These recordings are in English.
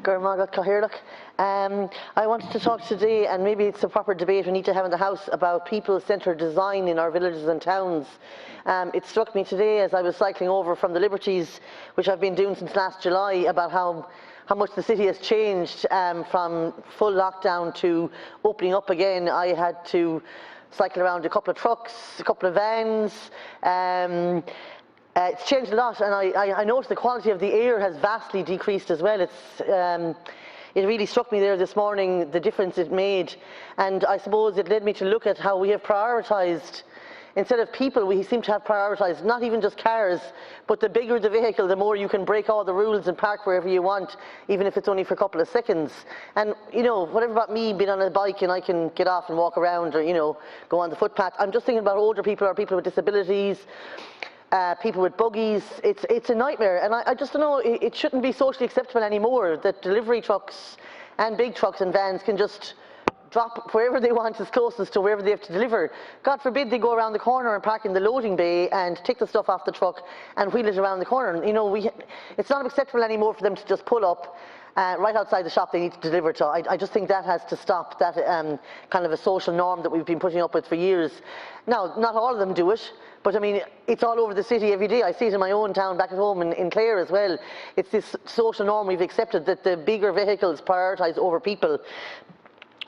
I wanted to talk today, and maybe it's a proper debate we need to have in the House, about people-centred design in our villages and towns. It struck me today as I was cycling over from the Liberties, which I've been doing since last July, about how much the city has changed from full lockdown to opening up again. I had to cycle around a couple of trucks, a couple of vans. It's changed a lot, and I noticed the quality of the air has vastly decreased as well. It really struck me there this morning, the difference it made, and I suppose it led me to look at how we have prioritised. Instead of people, we seem to have prioritised not even just cars, but the bigger the vehicle, the more you can break all the rules and park wherever you want, even if it's only for a couple of seconds. And, you know, whatever about me being on a bike and I can get off and walk around, or, you know, go on the footpath. I'm just thinking about older people or people with disabilities, people with buggies. It's a nightmare, and I just don't know, it shouldn't be socially acceptable anymore that delivery trucks and big trucks and vans can just drop wherever they want, as closest to wherever they have to deliver. God forbid they go around the corner and park in the loading bay and take the stuff off the truck and wheel it around the corner. You know, it's not acceptable anymore for them to just pull up right outside the shop they need to deliver to. I just think that has to stop, that kind of a social norm that we've been putting up with for years. Now, not all of them do it, but I mean, it's all over the city every day. I see it in my own town back at home in Clare as well. It's this social norm we've accepted, that the bigger vehicles prioritise over people.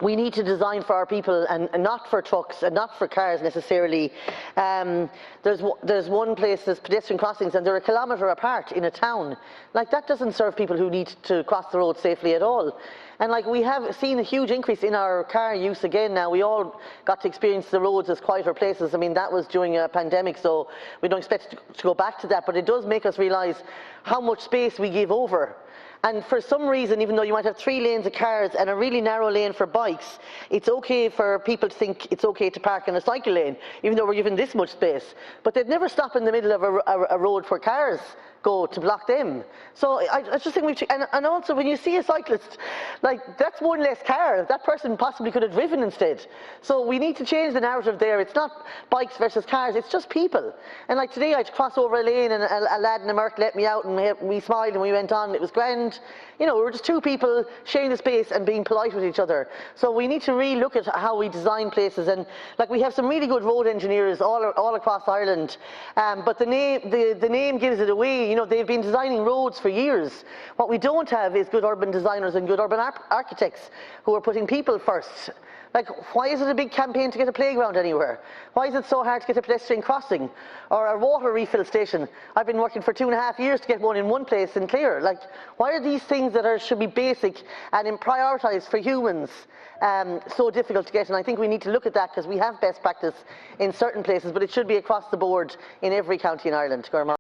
We need to design for our people and not for trucks and not for cars necessarily. There's one place, there's pedestrian crossings, and they're a kilometre apart in a town. Like, that doesn't serve people who need to cross the road safely at all. And like, we have seen a huge increase in our car use again now. We all got to experience the roads as quieter places. I mean, that was during a pandemic, so we don't expect to go back to that, but it does make us realise how much space we give over. And for some reason, even though you might have 3 lanes of cars and a really narrow lane for bikes, it's okay for people to think it's okay to park in a cycle lane, even though we're given this much space. But they'd never stop in the middle of a road where cars go to block them. So I just think we've, and also when you see a cyclist, like, that's one less car. That person possibly could have driven instead. So we need to change the narrative there. It's not bikes versus cars, it's just people. And like today, I had to cross over a lane and a lad in a Merc let me out, and we smiled and we went on, and it was grand. You know, we were just 2 people sharing the space and being polite with each other. So we need to really look at how we design places, and like, we have some really good road engineers all across Ireland, but the name gives it away. You know, they've been designing roads for years. What we don't have is good urban designers and good urban architects who are putting people first. Like, why is it a big campaign to get a playground anywhere? Why is it so hard to get a pedestrian crossing or a water refill station? I've been working for 2.5 years to get one in one place in Clare. Like, why are these things that should be basic and prioritised for humans so difficult to get? And I think we need to look at that, because we have best practice in certain places, but it should be across the board in every county in Ireland.